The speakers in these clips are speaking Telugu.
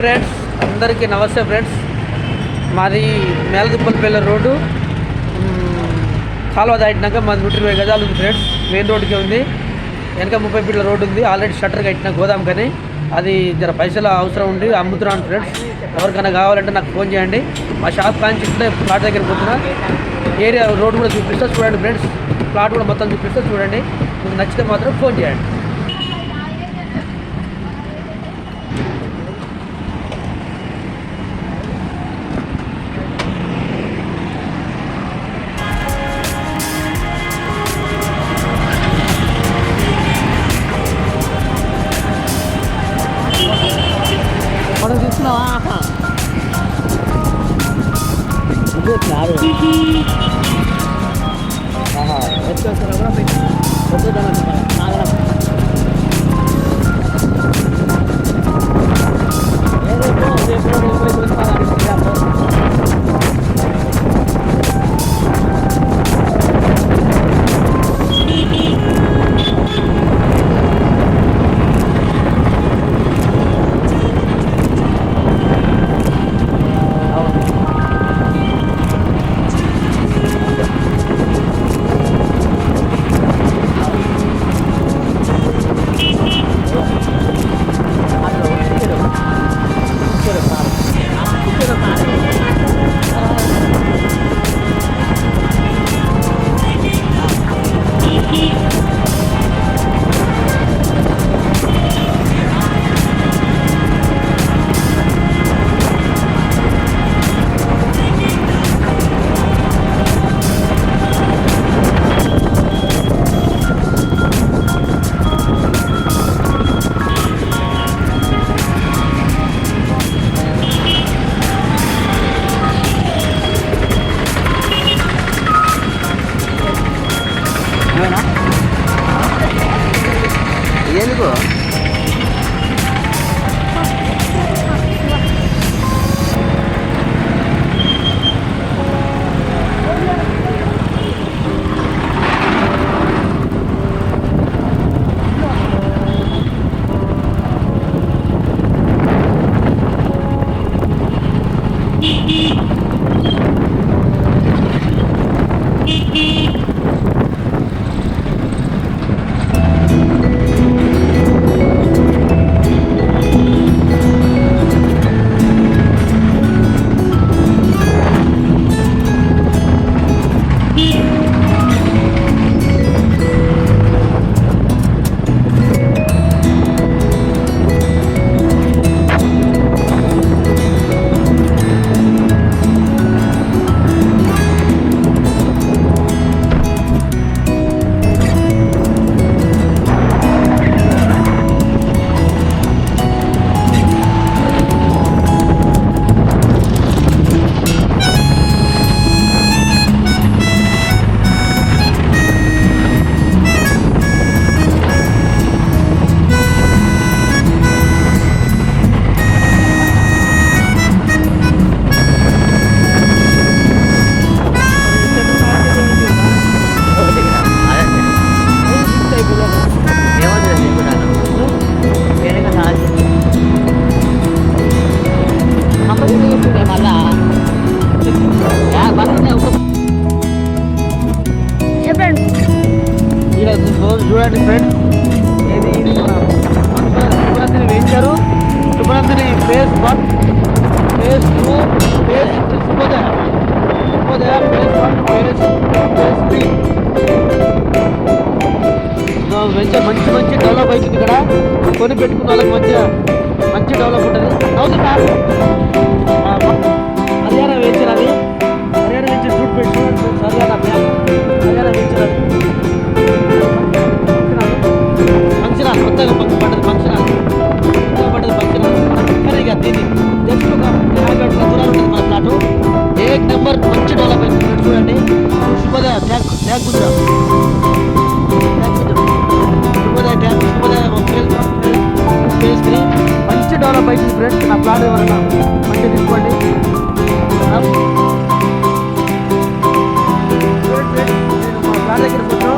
ఫ్రెండ్స్ అందరికీ నమస్తే ఫ్రెండ్స్. మాది మేలదుప్పలపల్లి రోడ్డు కాలువ దాటినాక మాది 120 గజాలు ఉంది ఫ్రెండ్స్. మెయిన్ రోడ్డుకే ఉంది. వెనక 30 ఫీట్ల రోడ్డు ఉంది. ఆల్రెడీ షట్టర్ కట్టిన గోదాం కానీ అది జర పైసలు అవసరం ఉండి అమ్ముతున్నాను ఫ్రెండ్స్. ఎవరికైనా కావాలంటే నాకు ఫోన్ చేయండి. మా షాప్ కాంచి ఇప్పుడే ప్లాట్ దగ్గర పోతున్నా. ఏరియా రోడ్ కూడా చూపిస్తా చూడండి ఫ్రెండ్స్. ప్లాట్ కూడా మొత్తం చూపిస్తా చూడండి. మీకు నచ్చితే మాత్రం ఫోన్ చేయండి. మనం చూస్తున్నావా ఎందుకు చూడండి ఫ్రెండ్స్. ఏది శుభ్రంతిని వేయించారు. శుభ్రంతిని ఫేజ్ 1, ఫేజ్ 2, ఫేజ్ శుభోదయ ఫేజ్ 1, ఫేజ్ 3 మంచి మంచి డెవలప్ అవుతుంది. ఇక్కడ కొని పెట్టుకున్న వాళ్ళకి మంచి డెవలప్ ఉంటుంది. అవుతుంది సార్. హర్యానా వేయించినది. హర్యానా వేయించిన ఫ్రూట్ పెట్టి హర్యానా వేయించినది కొత్తగా పడ్డది ఫంక్షన్ కానీ ఇక దీన్ని జస్ట్ ఒక 50 అడుగుల దూరాలు ఉంటుంది మన ప్లాటు. ఏక్ నెంబర్ మంచి డెవలప్ అయింది చూడండి. శుభోదయ ట్యాంక్ ఉందా, శుభోదయ ట్యాంక్, శుభోదయ ఫేజ్ 3 మంచి డెవలప్ అవుతుంది ఫ్రెండ్స్. నా ప్లాట్ ఎవరైనా మంచిగా తీసుకోండి. మా ప్లాట్ దగ్గర కొంచెం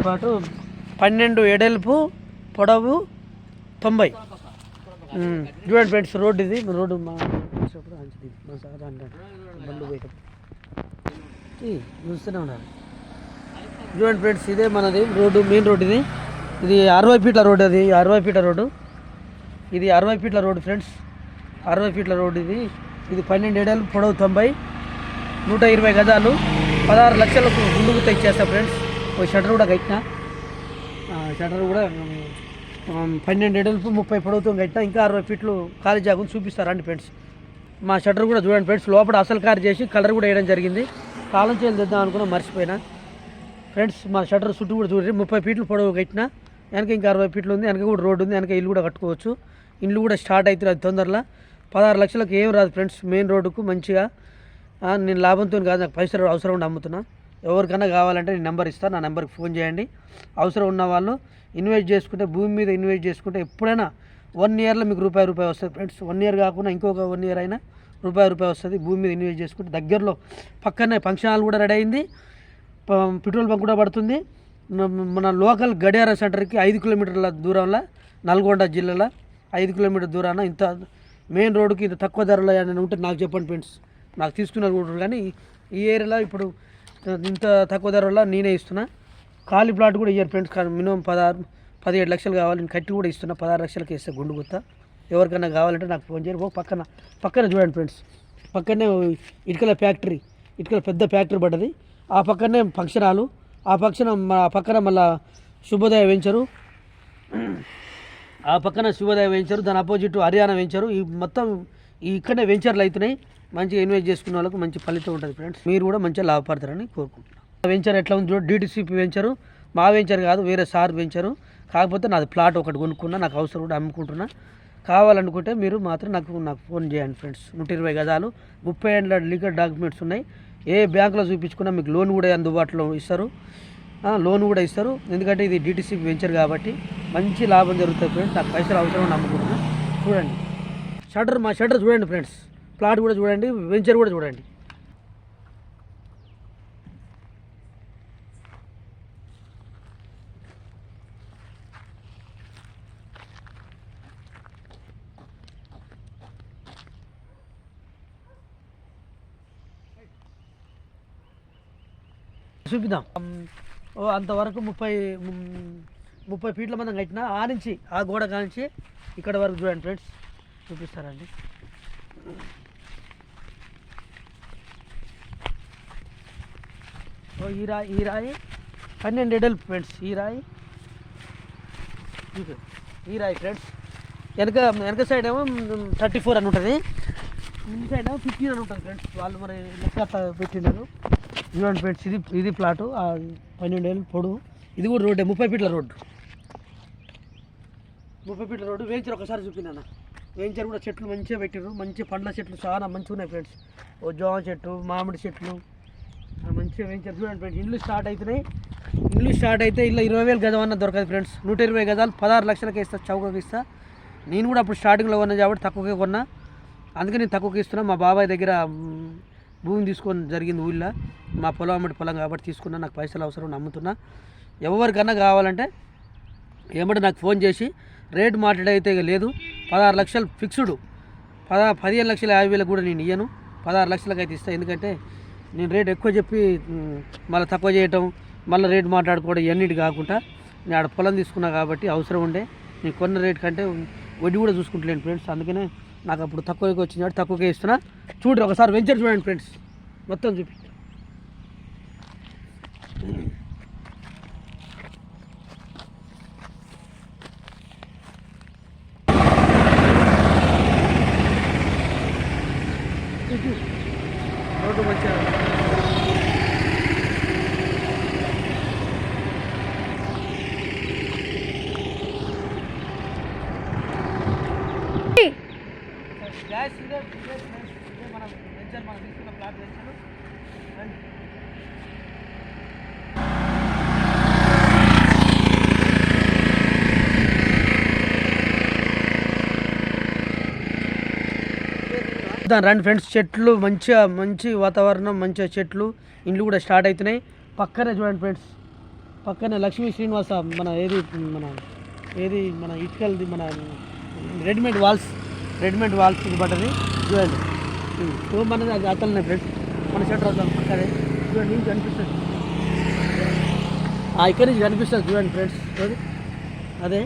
పాటు 12 ఎడల్పు పొడవు 90. చూడండి ఫ్రెండ్స్, రోడ్డు ఇది. రోడ్డు మా బండ్లు పోయేటప్పుడు చూస్తూనే ఉండాలి. చూడండి ఫ్రెండ్స్, ఇదే మనది రోడ్డు, మెయిన్ రోడ్డు ఇది. ఇది 60 ఫీట్ల రోడ్డు. అది 60 ఫీట్ల రోడ్డు. ఇది 60 ఫీట్ల రోడ్డు ఫ్రెండ్స్, 60 ఫీట్ల రోడ్డు ఇది. ఇది 12 ఏడాలు, పొడవు 90, 120 గజాలు, 16 లక్షలకు ముందుకు తెచ్చేస్తా ఫ్రెండ్స్. ఒక షటర్ కూడా కట్టిన, షటర్ కూడా 12 ఏడల్పు 30 పొడవుతో కట్టిన. ఇంకా 60 ఫీట్లు ఖాళీ జాగుని చూపిస్తారండి ఫ్రెండ్స్. మా షటర్ కూడా చూడండి ఫ్రెండ్స్, లోపల అసలు కారు చేసి కలర్ కూడా వేయడం జరిగింది. తాళం చేయాలి తెద్దాం అనుకున్నా, మర్చిపోయినా ఫ్రెండ్స్. మా షటర్ చుట్టూ కూడా చూడండి, 30 ఫీట్లు పొడవు కట్టిన. వెనక ఇంకా 60 ఫీట్లు ఉంది. వెనక కూడా రోడ్డు ఉంది. వెనక ఇల్లు కూడా కట్టుకోవచ్చు. ఇల్లు కూడా స్టార్ట్ అవుతుంది అది తొందరలో. 16 లక్షలకు ఏం రాదు ఫ్రెండ్స్. మెయిన్ రోడ్డుకు మంచిగా నేను లాభంతో కాదు, నాకు పైసలు అవసరం ఉండి అమ్ముతున్నా. ఎవరికైనా కావాలంటే నేను నెంబర్ ఇస్తాను, నా నెంబర్కి ఫోన్ చేయండి. అవసరం ఉన్న వాళ్ళు ఇన్వెస్ట్ చేసుకుంటే, భూమి మీద ఇన్వెస్ట్ చేసుకుంటే ఎప్పుడైనా 1 ఇయర్లో మీకు రూపాయి వస్తుంది ఫ్రెండ్స్. 1 ఇయర్ కాకుండా ఇంకొక 1 ఇయర్ అయినా రూపాయి వస్తుంది. భూమి మీద ఇన్వెస్ట్ చేసుకుంటే దగ్గరలో పక్కనే ఫంక్షన్ హాల్ కూడా రెడీ అయింది, పెట్రోల్ బంక్ కూడా పడుతుంది. మన లోకల్ గడియార సెంటర్కి 5 కిలోమీటర్ల దూరంలో, నల్గొండ జిల్లాలో 5 కిలోమీటర్ల దూరాన ఇంత మెయిన్ రోడ్డుకి ఇంత తక్కువ ధరలో అని ఉంటే నాకు చెప్పండి ఫ్రెండ్స్. నాకు తీసుకున్నారు కూడా, కానీ ఈ ఏరియాలో ఇప్పుడు ఇంత తక్కువ ధరలో నేనే ఇస్తున్నా. ఖాళీ ప్లాట్ కూడా ఇయ్యారు ఫ్రెండ్స్, కానీ మినిమం 17 లక్షలు కావాలి. నేను కట్టి కూడా ఇస్తున్నా, 16 లక్షలకి ఇస్తే గుండు గుత్త. ఎవరికైనా కావాలంటే నాకు ఫోన్ చేయరు. పక్కన చూడండి ఫ్రెండ్స్, పక్కనే ఇటుకల ఫ్యాక్టరీ, ఇటుకల పెద్ద ఫ్యాక్టరీ పడ్డది. ఆ పక్కనే ఫంక్షన్ హాలు, ఆ పక్కన మళ్ళీ శుభోదయ వెంచరు, ఆ పక్కన శుభోదయ వెంచరు, దాని అపోజిట్ హర్యానా వెంచరు. ఈ మొత్తం ఇక్కడనే వెంచర్లు అవుతున్నాయి. మంచిగా ఇన్వెస్ట్ చేసుకున్న వాళ్ళకు మంచి ఫలితం ఉంటుంది ఫ్రెండ్స్. మీరు కూడా మంచిగా లాభపడతారని కోరుకుంటున్నాను. వెంచర్ ఎట్లా ఉంది చూడండి, DTCP వెంచరు, మా వెంచర్ కాదు, వేరే సార్ వెంచరు. కాకపోతే నాది ప్లాట్ ఒకటి కొనుక్కున్నా, నాకు అవసరం కూడా అమ్ముకుంటున్నా. కావాలనుకుంటే మీరు మాత్రం నాకు ఫోన్ చేయండి ఫ్రెండ్స్. 120 గజాలు, 30 ఏళ్ళ లీగల్ డాక్యుమెంట్స్ ఉన్నాయి. ఏ బ్యాంకులో చూపించుకున్నా మీకు లోన్ కూడా అందుబాటులో ఇస్తారు, లోన్ కూడా ఇస్తారు. ఎందుకంటే ఇది DTCP వెంచర్ కాబట్టి మంచి లాభం జరుగుతుంది ఫ్రెండ్స్. నాకు పైసలు అవసరం నమ్ముకుంటున్నా. చూడండి మా షటర్ చూడండి ఫ్రెండ్స్, ప్లాట్ కూడా చూడండి, వెంచర్ కూడా చూడండి. చూపిద్దాం. అంతవరకు 30 ఫీట్ల మందం కట్టిన. ఆ నుంచి ఆ గోడ కానించి ఇక్కడ వరకు చూడండి ఫ్రెండ్స్, చూపిస్తారండి. ఈ రాయి 12 ఎడల్పు ఫ్రెండ్స్. ఈ రాయి ఫ్రెండ్స్. వెనక సైడ్ ఏమో 34 అని ఉంటుంది, ముందు సైడ్ ఏమో 15 అని ఉంటుంది ఫ్రెండ్స్. వాళ్ళు మరి లెక్క అట్లా పెట్టినారు. చూడండి ఫ్రెండ్స్, ఇది ప్లాటు 12 ఏళ్ళు పొడవు. ఇది కూడా రోడ్డే, 30 ఫీట్ల రోడ్డు. 30 ఫీట్ల రోడ్డు. వెంచర్ ఒకసారి చూపినా. వెంచర్ కూడా చెట్లు మంచిగా పెట్టారు, మంచి పండ్ల చెట్లు చాలా మంచిగా ఉన్నాయి ఫ్రెండ్స్. ఓ జామ చెట్టు, మామిడి చెట్లు, మంచిగా వెంచర్. చూడండి ఫ్రెండ్స్, ఇల్లు స్టార్ట్ అవుతున్నాయి. ఇల్లు స్టార్ట్ అయితే ఇల్లు 20,000 గజం అన్న దొరకదు ఫ్రెండ్స్. 120 గజాలు 16 లక్షలకి ఇస్తా, చౌకకి ఇస్తా. నేను కూడా అప్పుడు స్టార్టింగ్లో కొన్నా కాబట్టి తక్కువకే కొన్నా, అందుకే నేను తక్కువకి ఇస్తున్నా. మా బాబాయ్ దగ్గర భూమి తీసుకొని జరిగింది ఊళ్ళో, మా పొలం అమ్మటి పొలం కాబట్టి తీసుకున్నా. నాకు పైసలు అవసరం, నమ్ముతున్నా. ఎవరికన్నా కావాలంటే ఏమంటే నాకు ఫోన్ చేసి రేటు మాట్లాడైతే లేదు. 16 లక్షలు ఫిక్స్డ్, 15,50,000 కూడా నేను ఇయ్యను. 16 లక్షలకు అయితే ఇస్తాను. ఎందుకంటే నేను రేట్ ఎక్కువ చెప్పి మళ్ళీ తక్కువ చేయటం, మళ్ళీ రేటు మాట్లాడుకోవడం ఇవన్నిటి కాకుండా నేను ఆడ పొలం తీసుకున్నా కాబట్టి అవసరం ఉండే. నేను కొన్న రేట్ కంటే వడ్డీ కూడా చూసుకుంటలేను ఫ్రెండ్స్. అందుకనే నాకు అప్పుడు తక్కువకి వచ్చింది కాబట్టి తక్కువకే ఇస్తున్నా. చూడండి ఒకసారి వెంచర్ చూడండి ఫ్రెండ్స్, మొత్తం చూపి. రోడ్డు మంచిగా గ్యాస్ ఇదే మనం వెంచర్, మనం తీసుకున్న ప్లాట్ వెంచర్. రండి ఫ్రెండ్స్, చెట్లు మంచి వాతావరణం, మంచిగా చెట్లు, ఇండ్లు కూడా స్టార్ట్ అవుతున్నాయి. పక్కనే చూడండి ఫ్రెండ్స్, పక్కన లక్ష్మీ శ్రీనివాస మన ఇటుకలది మన రెడీమేడ్ వాల్స్ ఇది పడ్డది చూడండి. మనది అది అతలనే ఫ్రెండ్స్, మన షట్టర్ అవుతాం పక్కనే చూడండి. నుంచి కనిపిస్తుంది, ఇక్కడి నుంచి కనిపిస్తుంది చూడండి ఫ్రెండ్స్. అదే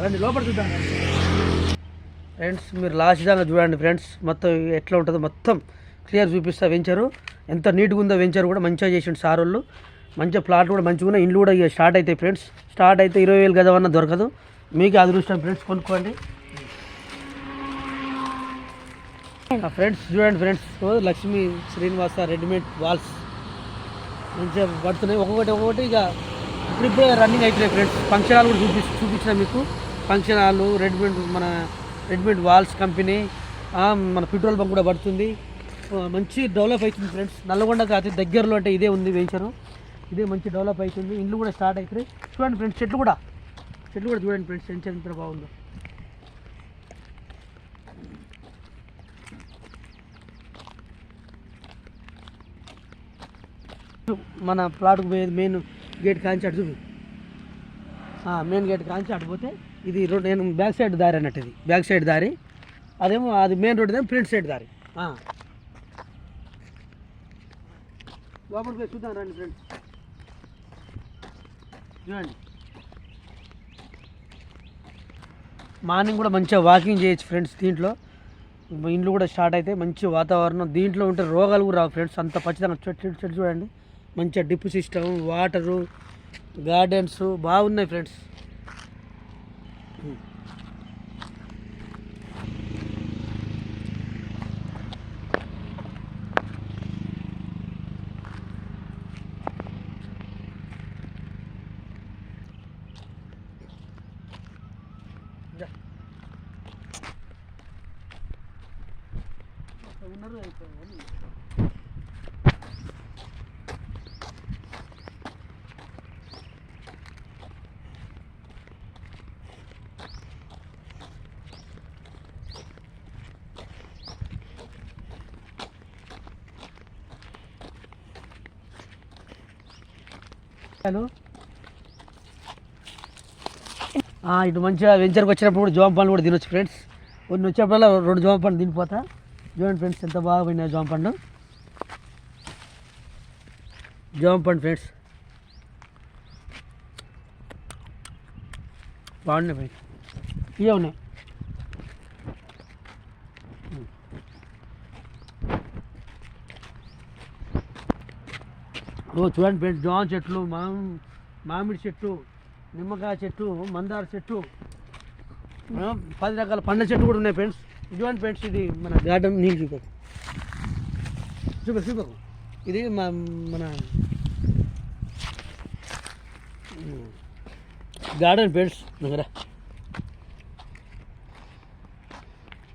రండి లోపల చూద్దాం ఫ్రెండ్స్. మీరు లాస్ట్ దాకా చూడండి ఫ్రెండ్స్, మొత్తం ఎట్లా ఉంటుందో మొత్తం క్లియర్ చూపిస్తా. వెంచరు ఎంత నీట్గా ఉందో, వెంచర్ కూడా మంచిగా చేసిండు సార్ వాళ్ళు. మంచిగా ప్లాట్ కూడా మంచిగా ఉన్నాయి. ఇండ్లు కూడా ఇక స్టార్ట్ అవుతాయి ఫ్రెండ్స్. స్టార్ట్ అయితే 20,000 గజమన్నా దొరకదు, మీకు అదృష్టం ఫ్రెండ్స్, కొనుక్కోండి ఫ్రెండ్స్. చూడండి friends, Lakshmi Srinivasa readymade walls మంచిగా పడుతున్నాయి. ఒక్కొక్కటి ఇక ఇప్పుడిప్పుడే రన్నింగ్ అవుతున్నాయి ఫ్రెండ్స్. ఫంక్షన్ హాల్ కూడా చూపించిన మీకు. Function hall readymade walls company, మన పెట్రోల్ బంక్ కూడా పడుతుంది. మంచి డెవలప్ అవుతుంది ఫ్రెండ్స్. నల్గొండకు అతి దగ్గరలో అంటే ఇదే ఉంది వెంచరు. ఇదే మంచి డెవలప్ అవుతుంది. ఇండ్లు కూడా స్టార్ట్ అవుతాయి. చూడండి ఫ్రెండ్స్, చెట్లు కూడా చూడండి ఫ్రెండ్స్, ఎంత బాగుందో. మన ప్లాట్కు పోయేది మెయిన్ గేట్ కాంచి అటు చూపి. మెయిన్ గేట్ కాంచి అటు పోతే ఇది రోడ్, నేను బ్యాక్ సైడ్ దారి అన్నట్టు. ఇది బ్యాక్ సైడ్ దారి, అదేమో అది మెయిన్ రోడ్, ఏమో ఫ్రంట్ సైడ్ దారి. లోపలికి పోయి చూద్దాం రండి ఫ్రెండ్స్. చూడండి, మార్నింగ్ కూడా మంచిగా వాకింగ్ చేయొచ్చు ఫ్రెండ్స్. దీంట్లో ఇండ్లు కూడా స్టార్ట్ అయితే మంచి వాతావరణం. దీంట్లో ఉంటే రోగాలు కూడా రావు ఫ్రెండ్స్. అంత పచ్చదనం, చెట్టు చూడండి, మంచిగా డ్రిప్ సిస్టమ్, వాటరు, గార్డెన్స్ బాగున్నాయి ఫ్రెండ్స్. ఉన్నారు అయిపోయింది. ఇటు మంచిగా వెంచర్కి వచ్చినప్పుడు కూడా జామ పండ్లు కూడా తినొచ్చు ఫ్రెండ్స్. కొన్ని వచ్చేప్పుడల్లా 2 జామ పండ్లు తినిపోతా. చూడండి ఫ్రెండ్స్, ఎంత బాగా పోయినాయి జామ పండు ఫ్రెండ్స్. బాగున్నాయి ఫ్రెండ్స్, ఇవే ఉన్నాయి. చూడండి ఫ్రెండ్స్, జామ చెట్లు, మామిడి చెట్టు, నిమ్మకాయ చెట్టు, మందార చెట్టు, 10 రకాల పండ్ల చెట్టు కూడా ఉన్నాయి ఫ్రెండ్స్. చూడండి ఫ్రెండ్స్, ఇది మన గార్డెన్. నీళ్ళు చూపకు. ఇది మన గార్డెన్ ఫ్రెండ్స్ దగ్గర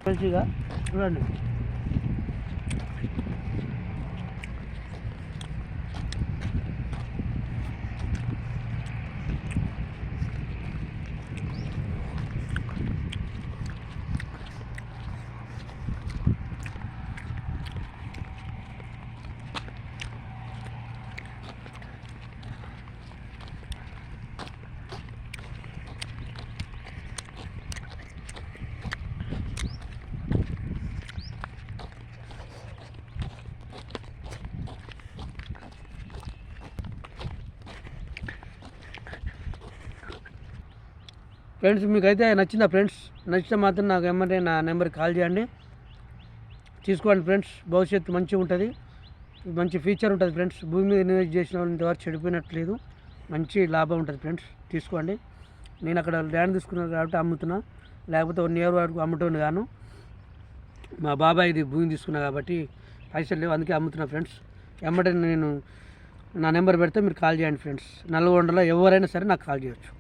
మంచిగా చూడండి. ఫ్రెండ్స్, మీకైతే నచ్చిందా ఫ్రెండ్స్? నచ్చితే మాత్రం నాకు ఏమంటే నా నెంబర్కి కాల్ చేయండి, తీసుకోండి ఫ్రెండ్స్. భవిష్యత్తు మంచిగా ఉంటుంది, మంచి ఫీచర్ ఉంటుంది ఫ్రెండ్స్. భూమి మీద ఇన్వెస్ట్ చేసిన వాళ్ళు ఇంతవరకు చెడిపోయినట్లేదు, మంచి లాభం ఉంటుంది ఫ్రెండ్స్. తీసుకోండి. నేను అక్కడ ల్యాండ్ తీసుకున్నాను కాబట్టి అమ్ముతున్నా, లేకపోతే 1 ఇయర్ వరకు అమ్ముతుంది గాను. మా బాబాయ్ ఇది భూమి తీసుకున్నా కాబట్టి పైసలు లేవు, అందుకే అమ్ముతున్నా ఫ్రెండ్స్. ఏమంటే నేను నా నెంబర్ పెడితే మీరు కాల్ చేయండి ఫ్రెండ్స్. నల్గొండలో ఎవరైనా సరే నాకు కాల్ చేయొచ్చు.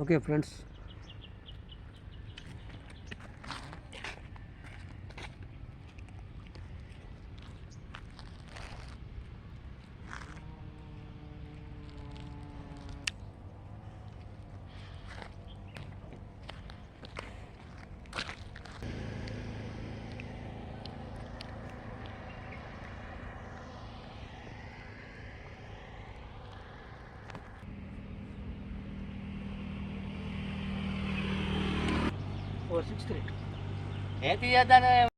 Okay friends. 463. ఏ తీయద్దాను